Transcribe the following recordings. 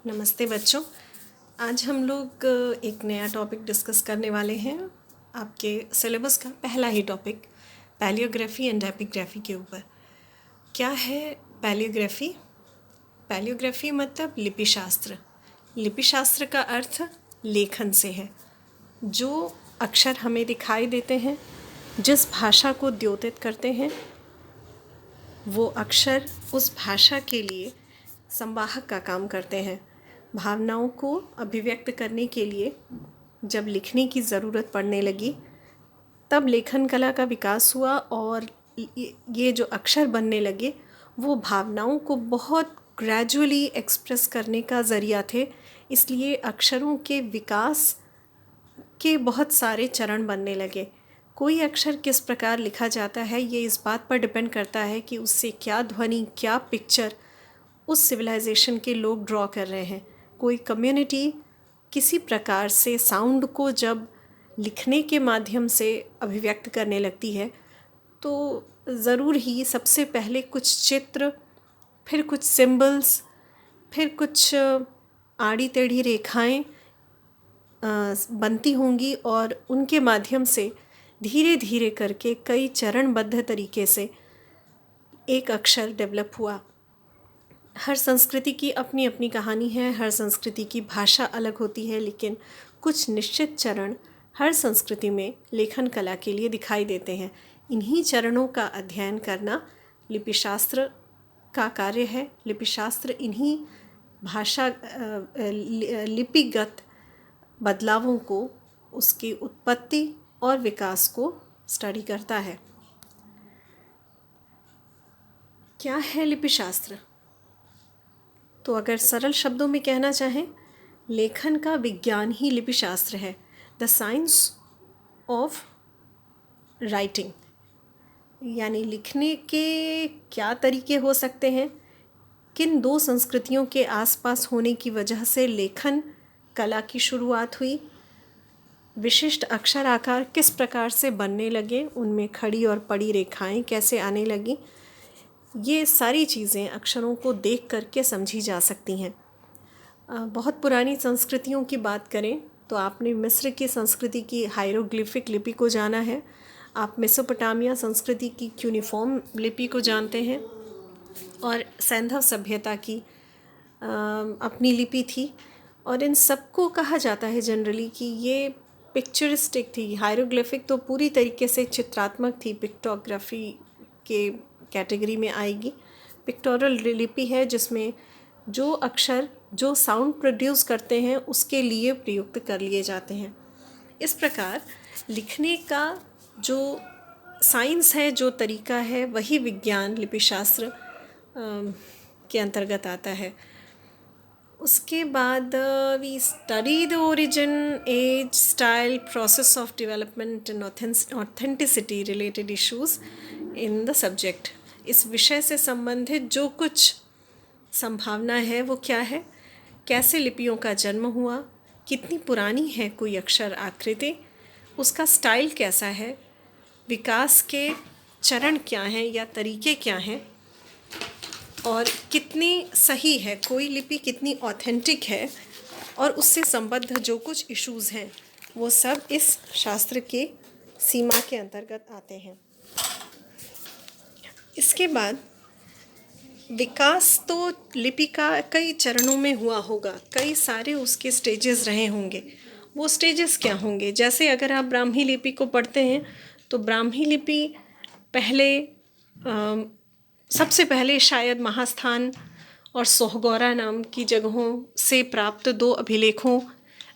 नमस्ते बच्चों। आज हम लोग एक नया टॉपिक डिस्कस करने वाले हैं। आपके सिलेबस का पहला ही टॉपिक पैलियोग्राफी एंड एपिग्राफी के ऊपर। क्या है पैलियोग्राफी? पैलियोग्राफी मतलब लिपि शास्त्र। लिपि शास्त्र का अर्थ लेखन से है। जो अक्षर हमें दिखाई देते हैं, जिस भाषा को द्योतित करते हैं, वो अक्षर उस भाषा के लिए संवाहक का काम करते हैं। भावनाओं को अभिव्यक्त करने के लिए जब लिखने की ज़रूरत पड़ने लगी, तब लेखन कला का विकास हुआ और ये जो अक्षर बनने लगे वो भावनाओं को बहुत ग्रेजुअली एक्सप्रेस करने का ज़रिया थे। इसलिए अक्षरों के विकास के बहुत सारे चरण बनने लगे। कोई अक्षर किस प्रकार लिखा जाता है, ये इस बात पर डिपेंड करता है कि उससे क्या ध्वनि, क्या पिक्चर उस सिविलाइजेशन के लोग ड्रॉ कर रहे हैं। कोई कम्युनिटी किसी प्रकार से साउंड को जब लिखने के माध्यम से अभिव्यक्त करने लगती है, तो ज़रूर ही सबसे पहले कुछ चित्र, फिर कुछ सिंबल्स, फिर कुछ आड़ी टेढ़ी रेखाएं बनती होंगी और उनके माध्यम से धीरे धीरे करके कई चरणबद्ध तरीके से एक अक्षर डेवलप हुआ। हर संस्कृति की अपनी अपनी कहानी है, हर संस्कृति की भाषा अलग होती है, लेकिन कुछ निश्चित चरण हर संस्कृति में लेखन कला के लिए दिखाई देते हैं। इन्हीं चरणों का अध्ययन करना लिपि शास्त्र का कार्य है। लिपि शास्त्र इन्हीं भाषा लिपिगत बदलावों को, उसकी उत्पत्ति और विकास को स्टडी करता है। क्या है लिपि शास्त्र? तो अगर सरल शब्दों में कहना चाहें, लेखन का विज्ञान ही लिपि शास्त्र है। द साइंस ऑफ राइटिंग, यानी लिखने के क्या तरीके हो सकते हैं, किन दो संस्कृतियों के आसपास होने की वजह से लेखन कला की शुरुआत हुई, विशिष्ट अक्षर आकार किस प्रकार से बनने लगे, उनमें खड़ी और पड़ी रेखाएं कैसे आने लगी, ये सारी चीज़ें अक्षरों को देख करके समझी जा सकती हैं। बहुत पुरानी संस्कृतियों की बात करें तो आपने मिस्र की संस्कृति की हायरोग्लिफिक लिपि को जाना है। आप मेसोपोटामिया संस्कृति की क्यूनिफॉर्म लिपि को जानते हैं और सैंधव सभ्यता की अपनी लिपि थी। और इन सबको कहा जाता है जनरली कि ये पिक्चरिस्टिक थी। हायरोग्लिफिक तो पूरी तरीके से चित्रात्मक थी, पिक्टोग्राफी के कैटेगरी में आएगी। पिक्टोरल लिपि है जिसमें जो अक्षर जो साउंड प्रोड्यूस करते हैं उसके लिए प्रयुक्त कर लिए जाते हैं। इस प्रकार लिखने का जो साइंस है, जो तरीका है, वही विज्ञान लिपि शास्त्र के अंतर्गत आता है। उसके बाद we study the origin, age, style, process of development and authenticity related issues in the subject. इस विषय से संबंधित जो कुछ संभावना है वो क्या है, कैसे लिपियों का जन्म हुआ, कितनी पुरानी है कोई अक्षर आकृति, उसका स्टाइल कैसा है, विकास के चरण क्या हैं या तरीके क्या हैं, और कितनी सही है कोई लिपि, कितनी ऑथेंटिक है, और उससे संबद्ध जो कुछ इश्यूज़ हैं वो सब इस शास्त्र के सीमा के अंतर्गत आते हैं। इसके बाद विकास तो लिपि का कई चरणों में हुआ होगा, कई सारे उसके स्टेजेस रहे होंगे। वो स्टेजेस क्या होंगे? जैसे अगर आप ब्राह्मी लिपि को पढ़ते हैं तो ब्राह्मी लिपि पहले सबसे पहले शायद महास्थान और सोहगौरा नाम की जगहों से प्राप्त दो अभिलेखों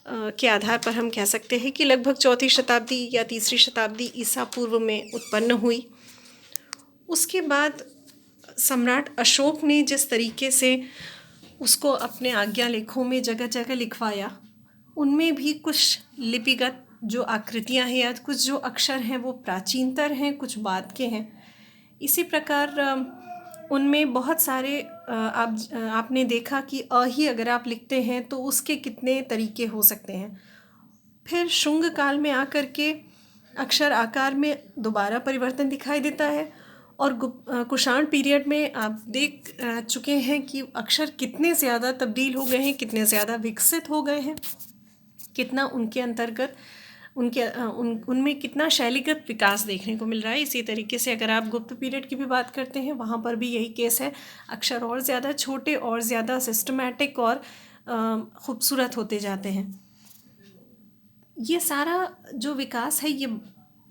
के आधार पर हम कह सकते हैं कि लगभग 4वीं शताब्दी या 3री शताब्दी ईसा पूर्व में उत्पन्न हुई। उसके बाद सम्राट अशोक ने जिस तरीके से उसको अपने आज्ञा लेखों में जगह जगह लिखवाया, उनमें भी कुछ लिपिगत जो आकृतियां हैं या कुछ जो अक्षर हैं वो प्राचीनतर हैं, कुछ बाद के हैं। इसी प्रकार उनमें बहुत सारे आपने देखा कि ही अगर आप लिखते हैं तो उसके कितने तरीके हो सकते हैं। फिर शुंग काल में आकर के अक्षर आकार में दोबारा परिवर्तन दिखाई देता है और कुषाण पीरियड में आप देख चुके हैं कि अक्षर कितने ज़्यादा तब्दील हो गए हैं, कितने ज़्यादा विकसित हो गए हैं, कितना उनके अंतर्गत उनमें कितना शैलीगत विकास देखने को मिल रहा है। इसी तरीके से अगर आप गुप्त पीरियड की भी बात करते हैं, वहाँ पर भी यही केस है। अक्षर और ज़्यादा छोटे और ज़्यादा सिस्टमैटिक और ख़ूबसूरत होते जाते हैं। ये सारा जो विकास है, ये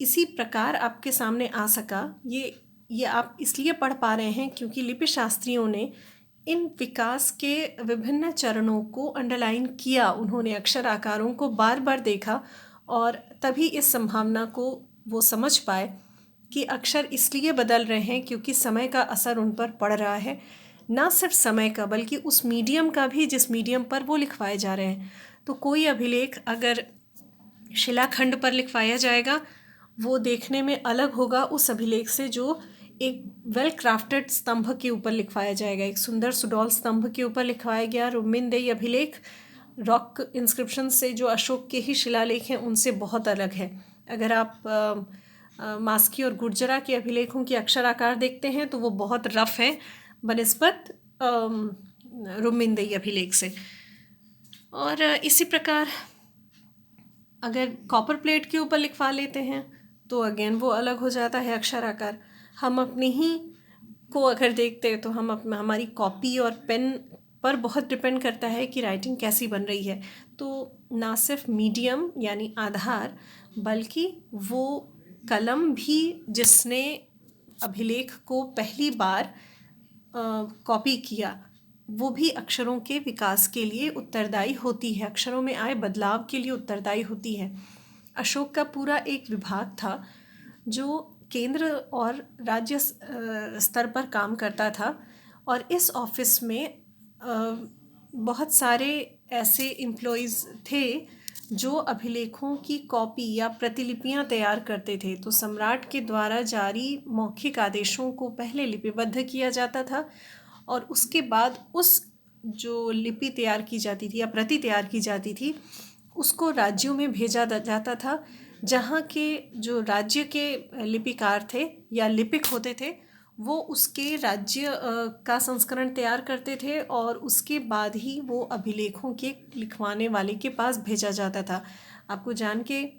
इसी प्रकार आपके सामने आ सका। ये आप इसलिए पढ़ पा रहे हैं क्योंकि लिपि शास्त्रियों ने इन विकास के विभिन्न चरणों को अंडरलाइन किया। उन्होंने अक्षर आकारों को बार बार देखा और तभी इस संभावना को वो समझ पाए कि अक्षर इसलिए बदल रहे हैं क्योंकि समय का असर उन पर पड़ रहा है। ना सिर्फ समय का बल्कि उस मीडियम का भी जिस मीडियम पर वो लिखवाए जा रहे हैं। तो कोई अभिलेख अगर शिलाखंड पर लिखवाया जाएगा, वो देखने में अलग होगा उस अभिलेख से जो एक वेल क्राफ्टेड स्तंभ के ऊपर लिखवाया जाएगा। एक सुंदर सुडौल स्तंभ के ऊपर लिखवाया गया रुमिनदेई अभिलेख रॉक इंस्क्रिप्शन से जो अशोक के ही शिलालेख हैं उनसे बहुत अलग है। अगर आप मास्की और गुर्जरा के अभिलेखों की अक्षर आकार देखते हैं तो वो बहुत रफ हैं बनिस्बत रुमिनदेई अभिलेख से। और इसी प्रकार अगर कॉपर प्लेट के ऊपर लिखवा लेते हैं तो अगेन वो अलग हो जाता है अक्षर आकार। हम अपने ही को अगर देखते हैं तो हमारी कॉपी और पेन पर बहुत डिपेंड करता है कि राइटिंग कैसी बन रही है। तो ना सिर्फ मीडियम यानी आधार, बल्कि वो कलम भी जिसने अभिलेख को पहली बार कॉपी किया, वो भी अक्षरों के विकास के लिए उत्तरदायी होती है, अक्षरों में आए बदलाव के लिए उत्तरदायी होती है। अशोक का पूरा एक विभाग था जो केंद्र और राज्य स्तर पर काम करता था और इस ऑफिस में बहुत सारे ऐसे एम्प्लॉइज़ थे जो अभिलेखों की कॉपी या प्रतिलिपियां तैयार करते थे। तो सम्राट के द्वारा जारी मौखिक आदेशों को पहले लिपिबद्ध किया जाता था और उसके बाद उस जो लिपि तैयार की जाती थी या प्रति तैयार की जाती थी उसको राज्यों में भेजा जाता था, जहाँ के जो राज्य के लिपिकार थे या लिपिक होते थे वो उसके राज्य का संस्करण तैयार करते थे और उसके बाद ही वो अभिलेखों के लिखवाने वाले के पास भेजा जाता था। आपको जान के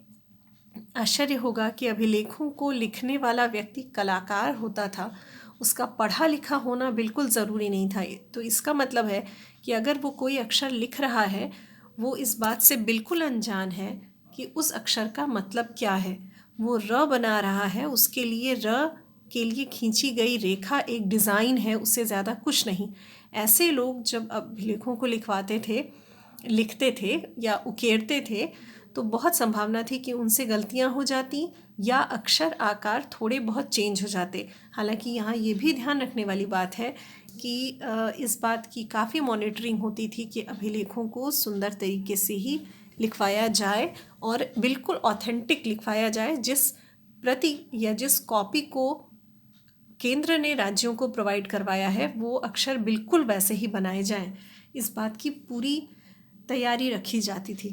आश्चर्य होगा कि अभिलेखों को लिखने वाला व्यक्ति कलाकार होता था, उसका पढ़ा लिखा होना बिल्कुल ज़रूरी नहीं था। तो इसका मतलब है कि अगर वो कोई अक्षर लिख रहा है, वो इस बात से बिल्कुल अनजान है कि उस अक्षर का मतलब क्या है। वो र बना रहा है, उसके लिए र के लिए खींची गई रेखा एक डिज़ाइन है, उससे ज़्यादा कुछ नहीं। ऐसे लोग जब अभिलेखों को लिखते थे या उकेरते थे तो बहुत संभावना थी कि उनसे गलतियां हो जाती या अक्षर आकार थोड़े बहुत चेंज हो जाते। हालांकि यहाँ ये भी ध्यान रखने वाली बात है कि इस बात की काफ़ी मॉनिटरिंग होती थी कि अभिलेखों को सुंदर तरीके से ही लिखवाया जाए और बिल्कुल ऑथेंटिक लिखवाया जाए। जिस प्रति या जिस कॉपी को केंद्र ने राज्यों को प्रोवाइड करवाया है वो अक्षर बिल्कुल वैसे ही बनाए जाएं, इस बात की पूरी तैयारी रखी जाती थी।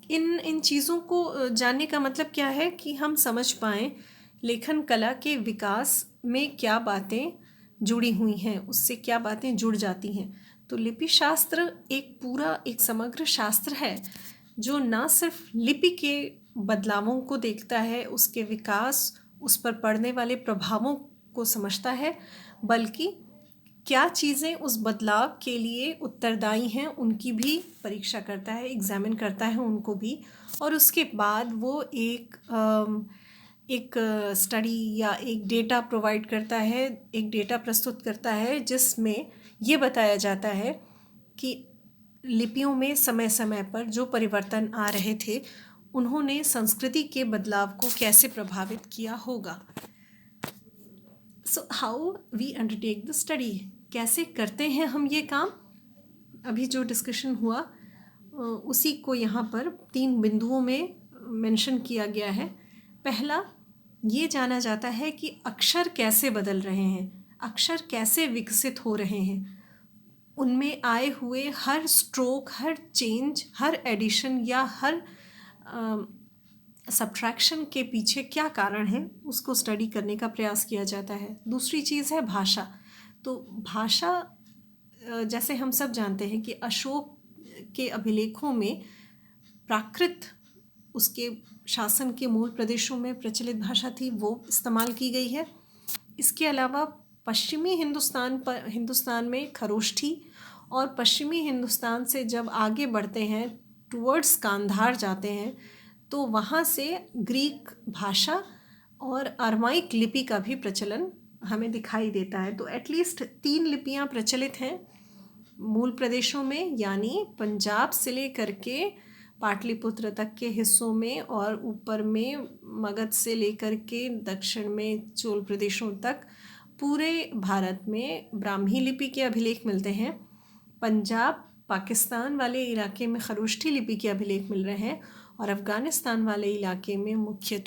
इन चीज़ों को जानने का मतलब क्या है कि हम समझ पाएँ लेखन कला के विकास में क्या बातें जुड़ी हुई हैं, उससे क्या बातें जुड़ जाती हैं। तो लिपि शास्त्र एक समग्र शास्त्र है जो ना सिर्फ लिपि के बदलावों को देखता है, उसके विकास, उस पर पड़ने वाले प्रभावों को समझता है, बल्कि क्या चीज़ें उस बदलाव के लिए उत्तरदायी हैं उनकी भी परीक्षा करता है, एग्जामिन करता है उनको भी। और उसके बाद वो एक स्टडी या एक डेटा प्रोवाइड करता है, एक डेटा प्रस्तुत करता है जिसमें ये बताया जाता है कि लिपियों में समय समय पर जो परिवर्तन आ रहे थे उन्होंने संस्कृति के बदलाव को कैसे प्रभावित किया होगा। So how we undertake the study, कैसे करते हैं हम ये काम। अभी जो डिस्कशन हुआ उसी को यहाँ पर 3 बिंदुओं में मेंशन किया गया है। पहला, ये जाना जाता है कि अक्षर कैसे बदल रहे हैं, अक्षर कैसे विकसित हो रहे हैं, उनमें आए हुए हर स्ट्रोक, हर चेंज, हर एडिशन या हर सब्ट्रैक्शन के पीछे क्या कारण है उसको स्टडी करने का प्रयास किया जाता है। दूसरी चीज़ है भाषा। तो भाषा जैसे हम सब जानते हैं कि अशोक के अभिलेखों में प्राकृत उसके शासन के मूल प्रदेशों में प्रचलित भाषा थी, वो इस्तेमाल की गई है। इसके अलावा पश्चिमी हिंदुस्तान में खरोष्ठी, और पश्चिमी हिंदुस्तान से जब आगे बढ़ते हैं टुवर्ड्स कांधार जाते हैं तो वहाँ से ग्रीक भाषा और अरमाइक लिपि का भी प्रचलन हमें दिखाई देता है। तो एटलीस्ट 3 लिपियाँ प्रचलित हैं मूल प्रदेशों में, यानी पंजाब से लेकर के पाटलिपुत्र तक के हिस्सों में, और ऊपर में मगध से लेकर के दक्षिण में चोल प्रदेशों तक पूरे भारत में ब्राह्मी लिपि के अभिलेख मिलते हैं। पंजाब पाकिस्तान वाले इलाके में खरोष्ठी लिपि के अभिलेख मिल रहे हैं, और अफ़गानिस्तान वाले इलाके में मुख्य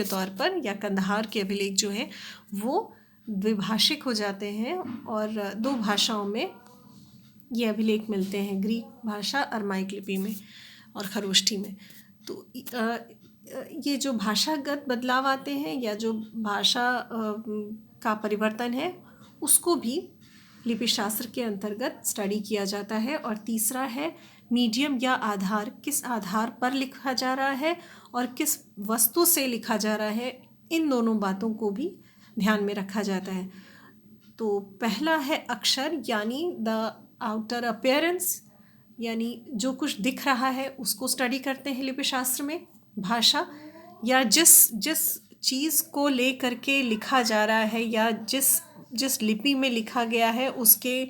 तौर पर या कंधार के अभिलेख जो हैं वो द्विभाषिक हो जाते हैं और 2 भाषाओं में ये अभिलेख मिलते हैं, ग्रीक भाषा अरमाइक लिपि में और खरोष्ठी में। तो ये जो भाषागत बदलाव आते हैं या जो भाषा का परिवर्तन है उसको भी लिपि शास्त्र के अंतर्गत स्टडी किया जाता है। और तीसरा है मीडियम या आधार, किस आधार पर लिखा जा रहा है और किस वस्तु से लिखा जा रहा है, इन दोनों बातों को भी ध्यान में रखा जाता है। तो पहला है अक्षर यानी द आउटर अपीयरेंस, यानी जो कुछ दिख रहा है उसको स्टडी करते हैं लिपि शास्त्र में। भाषा या जिस चीज़ को ले करके लिखा जा रहा है या जिस लिपि में लिखा गया है उसके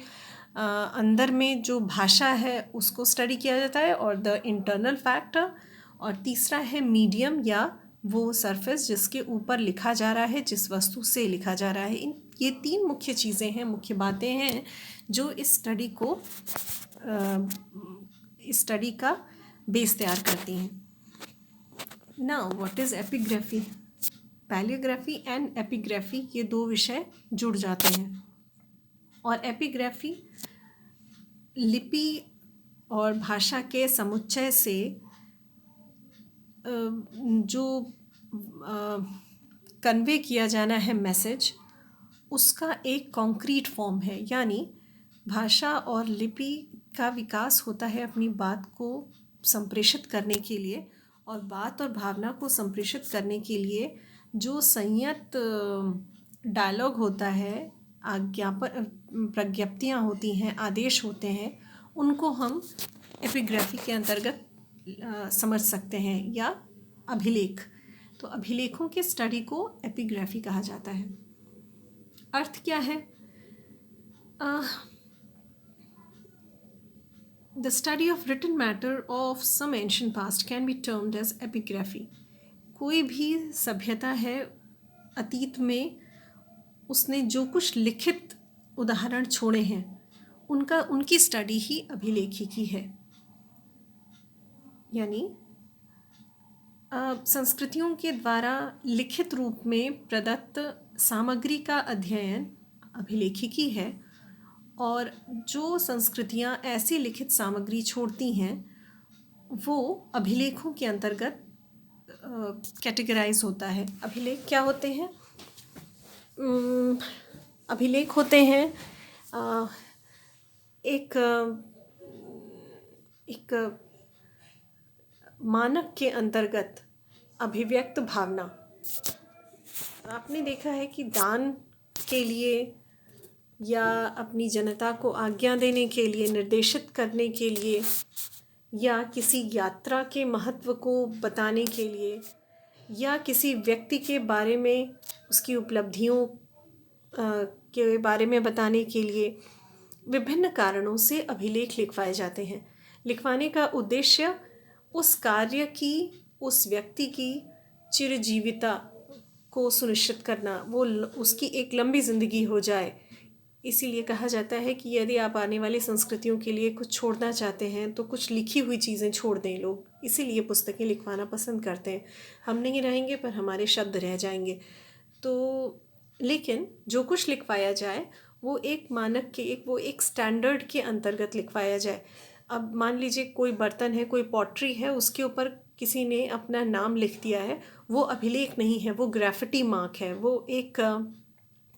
अंदर में जो भाषा है उसको स्टडी किया जाता है, और द इंटरनल फैक्टर। और तीसरा है मीडियम या वो सरफेस जिसके ऊपर लिखा जा रहा है, जिस वस्तु से लिखा जा रहा है। ये 3 मुख्य चीज़ें हैं, मुख्य बातें हैं जो इस स्टडी का बेस तैयार करती हैं। Now what is epigraphy? Palaeography and epigraphy ये 2 विषय जुड़ जाते हैं, और एपिग्राफी लिपि और भाषा के समुच्चय से जो कन्वे किया जाना है मैसेज, उसका एक कॉन्क्रीट फॉर्म है। यानी भाषा और लिपि का विकास होता है अपनी बात को संप्रेषित करने के लिए, और बात और भावना को संप्रेषित करने के लिए जो संयत डायलॉग होता है, प्रज्ञप्तियाँ होती हैं, आदेश होते हैं, उनको हम एपिग्राफी के अंतर्गत समझ सकते हैं, या अभिलेख। तो अभिलेखों के स्टडी को एपिग्राफी कहा जाता है। अर्थ क्या है? The study of written matter of some ancient past can be termed as epigraphy. कोई भी सभ्यता है अतीत में उसने जो कुछ लिखित उदाहरण छोड़े हैं उनकी स्टडी ही अभिलेखिकी है। यानी संस्कृतियों के द्वारा लिखित रूप में प्रदत्त सामग्री का अध्ययन अभिलेखिकी है, और जो संस्कृतियाँ ऐसी लिखित सामग्री छोड़ती हैं वो अभिलेखों के अंतर्गत कैटेगराइज होता है। अभिलेख क्या होते हैं? अभिलेख होते हैं एक मानक के अंतर्गत अभिव्यक्त भावना। आपने देखा है कि दान के लिए या अपनी जनता को आज्ञा देने के लिए, निर्देशित करने के लिए, या किसी यात्रा के महत्व को बताने के लिए, या किसी व्यक्ति के बारे में उसकी उपलब्धियों के बारे में बताने के लिए विभिन्न कारणों से अभिलेख लिखवाए जाते हैं। लिखवाने का उद्देश्य उस कार्य की, उस व्यक्ति की चिरजीविता को सुनिश्चित करना, वो उसकी एक लंबी ज़िंदगी हो जाए। इसीलिए कहा जाता है कि यदि आप आने वाली संस्कृतियों के लिए कुछ छोड़ना चाहते हैं तो कुछ लिखी हुई चीज़ें छोड़ दें। लोग इसीलिए पुस्तकें लिखवाना पसंद करते हैं। हम नहीं रहेंगे पर हमारे शब्द रह जाएंगे। तो लेकिन जो कुछ लिखवाया जाए वो एक मानक के, वो एक स्टैंडर्ड के अंतर्गत लिखवाया जाए। अब मान लीजिए कोई बर्तन है, कोई पॉटरी है, उसके ऊपर किसी ने अपना नाम लिख दिया है, वो अभिलेख नहीं है, वो ग्राफिटी मार्क है, वो एक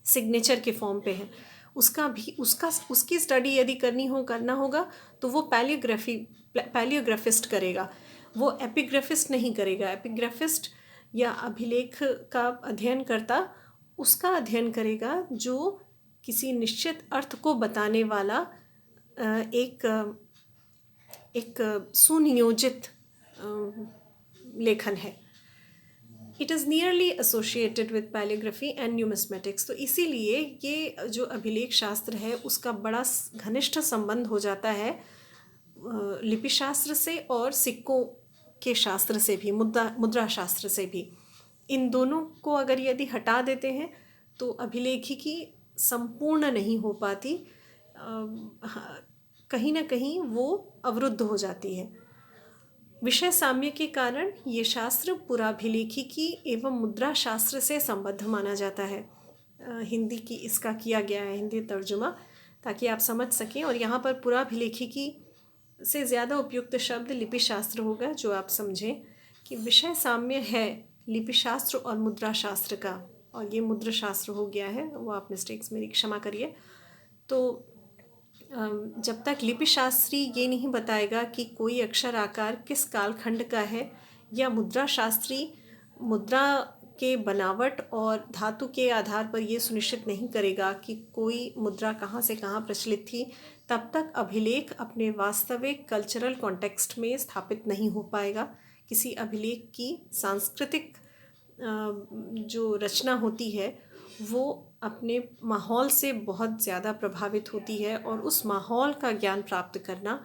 सिग्नेचर के फॉर्म पे है। उसकी स्टडी यदि करना होगा तो वो पैलियोग्राफिस्ट करेगा, वो एपिग्राफिस्ट नहीं करेगा। एपिग्राफिस्ट या अभिलेख का अध्ययन करता उसका अध्ययन करेगा जो किसी निश्चित अर्थ को बताने वाला एक सुनियोजित लेखन है। It is nearly associated with palaeography and numismatics. तो इसीलिए ये जो अभिलेख शास्त्र है उसका बड़ा घनिष्ठ संबंध हो जाता है लिपि शास्त्र से और सिक्कों के शास्त्र से भी, मुद्रा शास्त्र से भी। इन दोनों को अगर यदि हटा देते हैं तो अभिलेखिकी संपूर्ण नहीं हो पाती, कहीं ना कहीं वो अवरुद्ध हो जाती है। विषय साम्य के कारण ये शास्त्र पुराभिलेखिकी एवं मुद्रा शास्त्र से संबद्ध माना जाता है। हिंदी की इसका किया गया है हिंदी तर्जुमा, ताकि आप समझ सकें। और यहाँ पर पुराभिलेखिकी से ज़्यादा उपयुक्त शब्द लिपि शास्त्र होगा, जो आप समझें कि विषय साम्य है लिपि शास्त्र और मुद्रा शास्त्र का, और ये मुद्रा शास्त्र हो गया है, वो आप मिस्टेक्स मेरी क्षमा करिए। तो जब तक लिपि शास्त्री ये नहीं बताएगा कि कोई अक्षर आकार किस कालखंड का है, या मुद्रा शास्त्री मुद्रा के बनावट और धातु के आधार पर ये सुनिश्चित नहीं करेगा कि कोई मुद्रा कहाँ से कहाँ प्रचलित थी, तब तक अभिलेख अपने वास्तविक कल्चरल कॉन्टेक्स्ट में स्थापित नहीं हो पाएगा। किसी अभिलेख की सांस्कृतिक जो रचना होती है वो अपने माहौल से बहुत ज़्यादा प्रभावित होती है, और उस माहौल का ज्ञान प्राप्त करना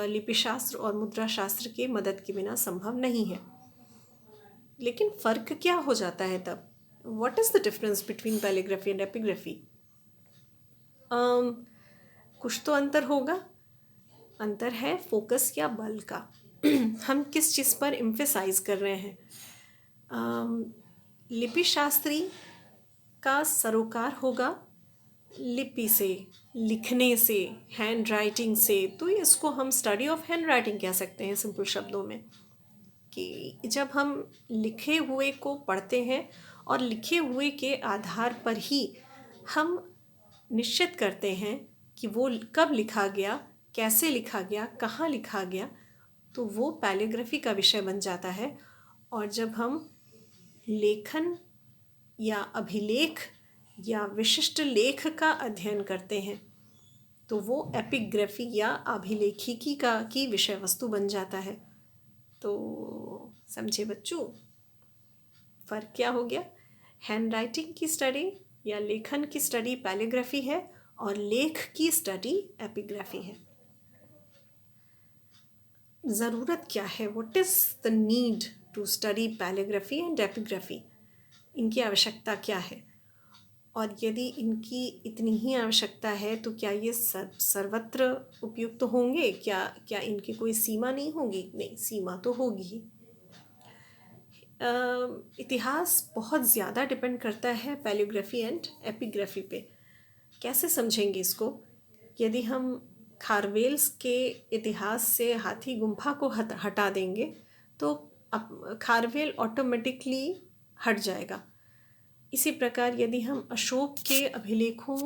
लिपि शास्त्र और मुद्रा शास्त्र के मदद के बिना संभव नहीं है। लेकिन फ़र्क क्या हो जाता है तब? What is the difference between paleography and epigraphy? कुछ तो अंतर होगा। अंतर है फोकस या बल का। हम किस चीज़ पर एम्फेसाइज कर रहे हैं। लिपि शास्त्री का सरोकार होगा लिपि से, लिखने से, हैंड राइटिंग से। तो इसको हम स्टडी ऑफ हैंड राइटिंग कह सकते हैं सिंपल शब्दों में, कि जब हम लिखे हुए को पढ़ते हैं और लिखे हुए के आधार पर ही हम निश्चित करते हैं कि वो कब लिखा गया, कैसे लिखा गया, कहाँ लिखा गया, तो वो पैलियोग्राफी का विषय बन जाता है। और जब हम लेखन या अभिलेख या विशिष्ट लेख का अध्ययन करते हैं तो वो एपिग्राफी या अभिलेखिकी की विषय वस्तु बन जाता है। तो समझे बच्चों, फ़र्क क्या हो गया? हैंड राइटिंग की स्टडी या लेखन की स्टडी पैलियोग्राफी है, और लेख की स्टडी एपिग्राफी है। ज़रूरत क्या है? What is the need to study palaeography and epigraphy? इनकी आवश्यकता क्या है? और यदि इनकी इतनी ही आवश्यकता है तो क्या ये सर्वत्र उपयुक्त होंगे? क्या इनकी कोई सीमा नहीं होगी? नहीं, सीमा तो होगी ही। इतिहास बहुत ज़्यादा डिपेंड करता है पैलियोग्राफी एंड एपिग्राफी पे। कैसे समझेंगे इसको? यदि हम खारवेल्स के इतिहास से हाथी गुम्फा को हटा देंगे तो खारवेल ऑटोमेटिकली हट जाएगा। इसी प्रकार यदि हम अशोक के अभिलेखों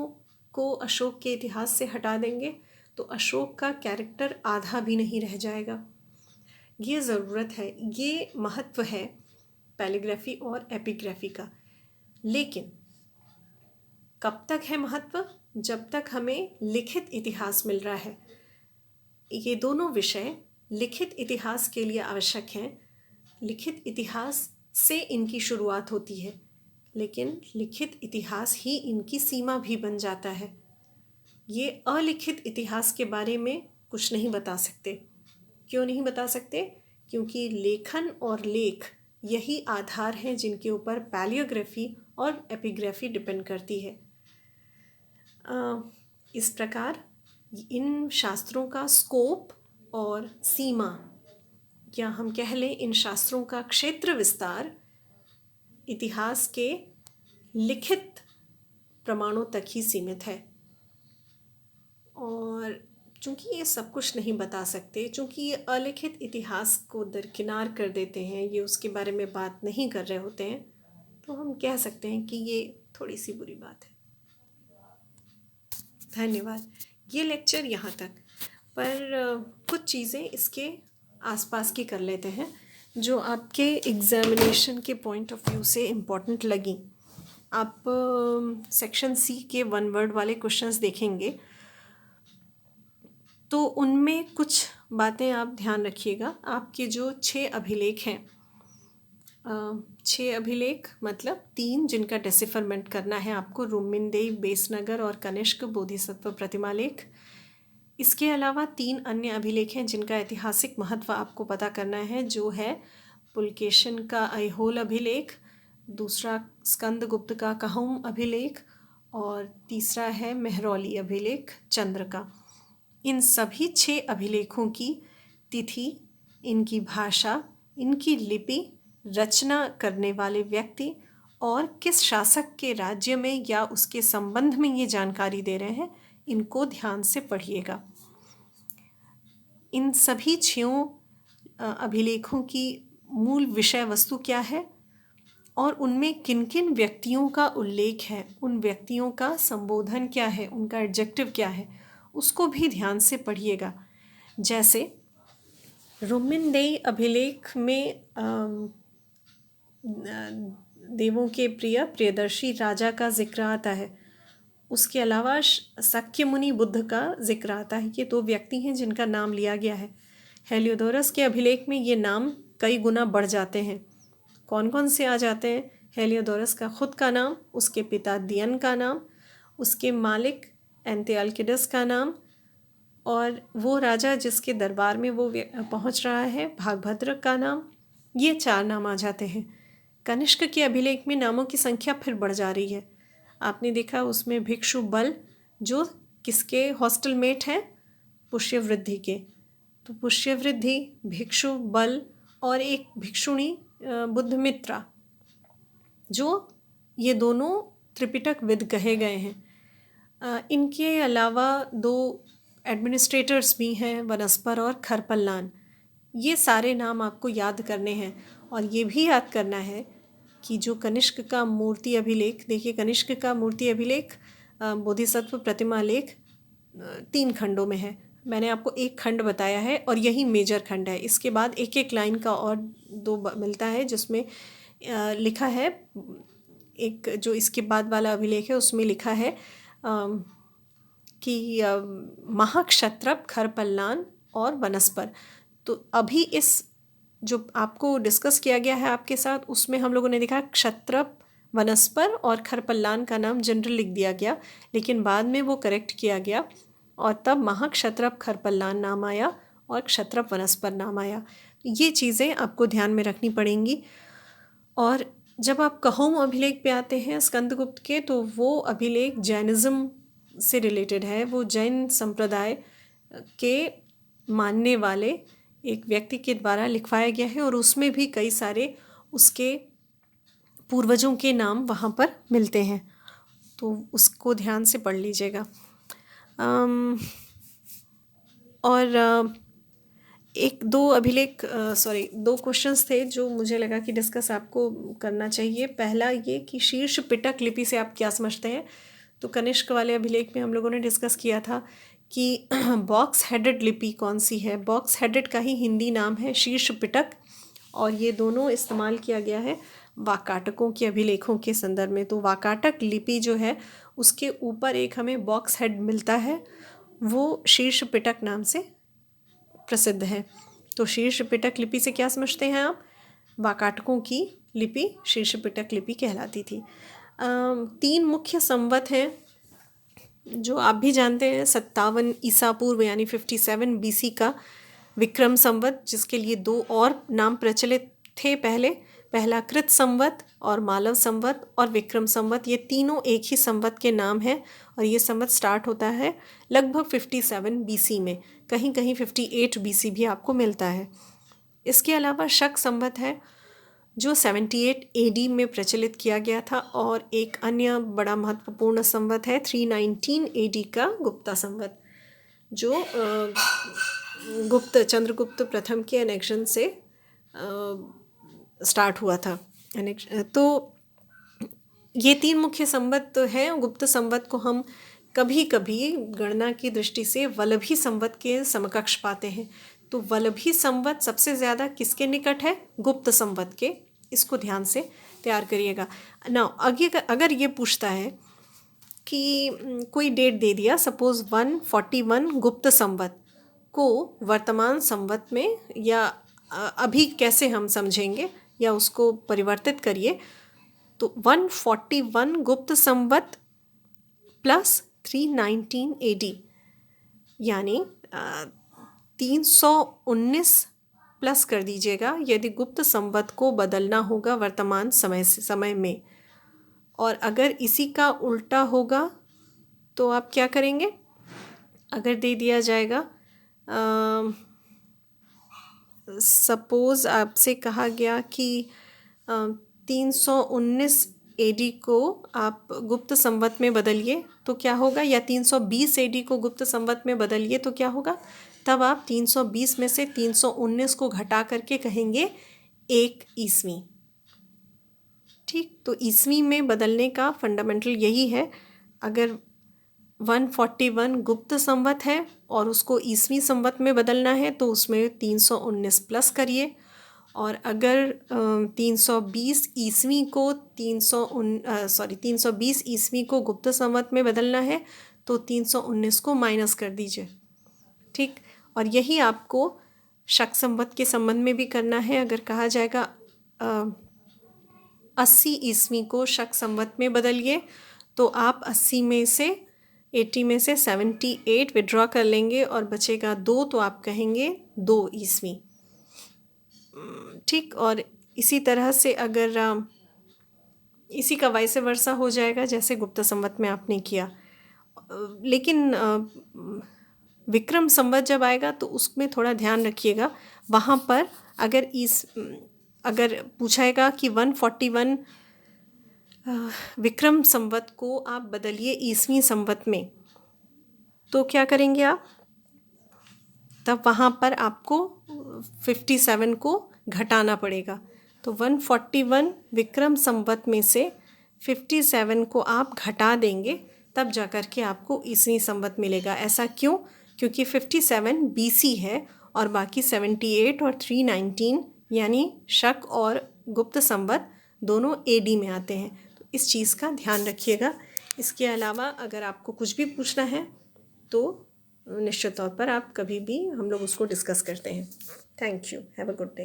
को अशोक के इतिहास से हटा देंगे तो अशोक का कैरेक्टर आधा भी नहीं रह जाएगा। ये ज़रूरत है, ये महत्व है पैलियोग्राफी और एपिग्राफी का। लेकिन कब तक है महत्व? जब तक हमें लिखित इतिहास मिल रहा है। ये दोनों विषय लिखित इतिहास के लिए आवश्यक हैं। लिखित इतिहास से इनकी शुरुआत होती है, लेकिन लिखित इतिहास ही इनकी सीमा भी बन जाता है। ये अलिखित इतिहास के बारे में कुछ नहीं बता सकते। क्यों नहीं बता सकते? क्योंकि लेखन और लेख यही आधार हैं जिनके ऊपर पैलियोग्राफी और एपिग्राफी डिपेंड करती है। इस प्रकार इन शास्त्रों का स्कोप और सीमा, या हम कह लें इन शास्त्रों का क्षेत्र विस्तार इतिहास के लिखित प्रमाणों तक ही सीमित है। और चूँकि ये सब कुछ नहीं बता सकते, चूँकि ये अलिखित इतिहास को दरकिनार कर देते हैं, ये उसके बारे में बात नहीं कर रहे होते हैं, तो हम कह सकते हैं कि ये थोड़ी सी बुरी बात है। धन्यवाद। ये लेक्चर यहाँ तक, पर कुछ चीज़ें इसके आसपास की कर लेते हैं जो आपके एग्ज़ामिनेशन के पॉइंट ऑफ व्यू से इम्पोर्टेंट लगी। आप सेक्शन सी के वन वर्ड वाले क्वेश्चंस देखेंगे तो उनमें कुछ बातें आप ध्यान रखिएगा। आपके जो 6 अभिलेख हैं, 6 अभिलेख मतलब 3 जिनका डेसिफरमेंट करना है आपको, रुमिनदेई, बेसनगर और कनिष्क बोधिसत्व प्रतिमा लेख। इसके अलावा 3 अन्य अभिलेख हैं जिनका ऐतिहासिक महत्व आपको पता करना है, जो है पुलकेशन का ऐहोल अभिलेख, दूसरा स्कंदगुप्त का कहुम अभिलेख और तीसरा है मेहरौली अभिलेख चंद्र का। इन सभी 6 अभिलेखों की तिथि, इनकी भाषा, इनकी लिपि, रचना करने वाले व्यक्ति और किस शासक के राज्य में या उसके संबंध में ये जानकारी दे रहे हैं, इनको ध्यान से पढ़िएगा। इन सभी 6 अभिलेखों की मूल विषय वस्तु क्या है और उनमें किन किन व्यक्तियों का उल्लेख है, उन व्यक्तियों का संबोधन क्या है, उनका एडजेक्टिव क्या है, उसको भी ध्यान से पढ़िएगा। जैसे रुमिनदेई अभिलेख में देवों के प्रिय प्रियदर्शी राजा का जिक्र आता है। उसके अलावा शाक्यमुनि बुद्ध का जिक्र आता है। ये 2 व्यक्ति हैं जिनका नाम लिया गया है। हेलियोडोरस के अभिलेख में ये नाम कई गुना बढ़ जाते हैं। कौन कौन से आ जाते हैं? हेलियोडोरस का खुद का नाम, उसके पिता दियन का नाम, उसके मालिक एंटियालकिडस का नाम और वो राजा जिसके दरबार में वो पहुंच रहा है भागभद्र का नाम। ये 4 नाम आ जाते हैं। कनिष्क के अभिलेख में नामों की संख्या फिर बढ़ जा रही है। आपने देखा उसमें भिक्षु बल जो किसके हॉस्टल मेट हैं? पुष्यवृद्धि के। तो पुष्यवृद्धि, भिक्षु बल और एक भिक्षुणी बुद्धमित्रा, जो ये दोनों त्रिपिटक विद कहे गए हैं। इनके अलावा 2 एडमिनिस्ट्रेटर्स भी हैं, वनस्पर और खरपल्लान। ये सारे नाम आपको याद करने हैं और ये भी याद करना है कि जो कनिष्क का मूर्ति अभिलेख, देखिए कनिष्क का मूर्ति अभिलेख बोधिसत्व प्रतिमा लेख 3 खंडों में है। मैंने आपको एक खंड बताया है और यही मेजर खंड है। इसके बाद एक एक लाइन का और 2 मिलता है जिसमें लिखा है, एक जो इसके बाद वाला अभिलेख है उसमें लिखा है कि महाक्षत्रप, खरपल्लान और वनस्पर। तो अभी इस जो आपको डिस्कस किया गया है आपके साथ, उसमें हम लोगों ने देखा क्षत्रप, वनस्पर और खरपल्लान का नाम जनरल लिख दिया गया, लेकिन बाद में वो करेक्ट किया गया और तब महाक्षत्रप खरपल्लान नाम आया और क्षत्रप वनस्पर नाम आया। ये चीज़ें आपको ध्यान में रखनी पड़ेंगी। और जब आप कहुम अभिलेख पे आते हैं स्कंदगुप्त के, तो वो अभिलेख जैनिज़्म से रिलेटेड है। वो जैन संप्रदाय के मानने वाले एक व्यक्ति के द्वारा लिखवाया गया है और उसमें भी कई सारे उसके पूर्वजों के नाम वहाँ पर मिलते हैं, तो उसको ध्यान से पढ़ लीजिएगा। और एक 2 अभिलेख 2 क्वेश्चंस थे जो मुझे लगा कि डिस्कस आपको करना चाहिए। पहला ये कि शीर्ष पिटक लिपि से आप क्या समझते हैं? तो कनिष्क वाले अभिलेख में हम लोगों ने डिस्कस किया था कि बॉक्स हेडेड लिपि कौन सी है। बॉक्स हेडेड का ही हिंदी नाम है शीर्ष पिटक, और ये दोनों इस्तेमाल किया गया है वाकाटकों के अभिलेखों के संदर्भ में। तो वाकाटक लिपि जो है उसके ऊपर एक हमें बॉक्स हेड मिलता है, वो शीर्ष पिटक नाम से प्रसिद्ध है। तो शीर्ष पिटक लिपि से क्या समझते हैं आप? वाकाटकों की लिपि शीर्ष पिटक लिपि कहलाती थी। 3 मुख्य संवत हैं जो आप भी जानते हैं। 57 ईसा पूर्व यानी 57 BC का विक्रम संवत, जिसके लिए 2 और नाम प्रचलित थे पहले। पहला कृत संवत और मालव संवत और विक्रम संवत, ये तीनों एक ही संवत के नाम हैं और ये संवत स्टार्ट होता है लगभग 57 BC में, कहीं कहीं 58 BC भी आपको मिलता है। इसके अलावा शक संवत है जो 78 AD में प्रचलित किया गया था, और एक अन्य बड़ा महत्वपूर्ण संवत है 319 AD का गुप्ता संवत। जो गुप्त चंद्रगुप्त प्रथम के एनेक्शन से स्टार्ट हुआ था। तो ये 3 मुख्य संवत हैं। गुप्त संवत को हम कभी कभी गणना की दृष्टि से वल्लभी संवत के समकक्ष पाते हैं। तो वल्लभी संवत सबसे ज़्यादा किसके निकट है? गुप्त संवत के। इसको ध्यान से तैयार करिएगा ना। अगर ये पूछता है कि कोई डेट दे दिया, सपोज 141 गुप्त संवत को वर्तमान संवत में, या अभी कैसे हम समझेंगे, या उसको परिवर्तित करिए। तो 141 गुप्त संवत प्लस 319 AD, यानी 319 प्लस कर दीजिएगा यदि गुप्त संवत को बदलना होगा वर्तमान समय में। और अगर इसी का उल्टा होगा तो आप क्या करेंगे? अगर दे दिया जाएगा, सपोज़ आपसे कहा गया कि 319 AD को आप गुप्त संवत में बदलिए तो क्या होगा, या 320 AD को गुप्त संवत में बदलिए तो क्या होगा? तब आप 320 में से 319 को घटा करके कहेंगे 1 ईस्वी। ठीक, तो ईस्वी में बदलने का फंडामेंटल यही है। अगर 141 गुप्त संवत है और उसको ईस्वी संवत में बदलना है तो उसमें 319 प्लस करिए। और अगर 320 ईस्वी को 320 ईस्वी को गुप्त संवत में बदलना है तो 319 को माइनस कर दीजिए। ठीक, और यही आपको शक संवत के संबंध में भी करना है। अगर कहा जाएगा 80 ईस्वी को शक संवत में बदलिए तो आप 80 में से 78 विड्रॉ कर लेंगे और बचेगा 2, तो आप कहेंगे 2 ईस्वी। ठीक, और इसी तरह से अगर इसी का वाइस वर्सा हो जाएगा जैसे गुप्त संवत में आपने किया। लेकिन विक्रम संवत जब आएगा तो उसमें थोड़ा ध्यान रखिएगा। वहाँ पर अगर पूछाएगा कि 141 विक्रम संवत को आप बदलिए ईस्वी संवत में, तो क्या करेंगे आप? तब वहाँ पर आपको 57 को घटाना पड़ेगा। तो 141 विक्रम संवत में से 57 को आप घटा देंगे, तब जाकर के आपको ईस्वी संवत मिलेगा। ऐसा क्यों? क्योंकि 57 BC है और बाकी 78 और 319 यानी शक और गुप्त संवत दोनों AD में आते हैं। तो इस चीज़ का ध्यान रखिएगा। इसके अलावा अगर आपको कुछ भी पूछना है तो निश्चित तौर पर आप कभी भी, हम लोग उसको डिस्कस करते हैं। Thank you, have a good day.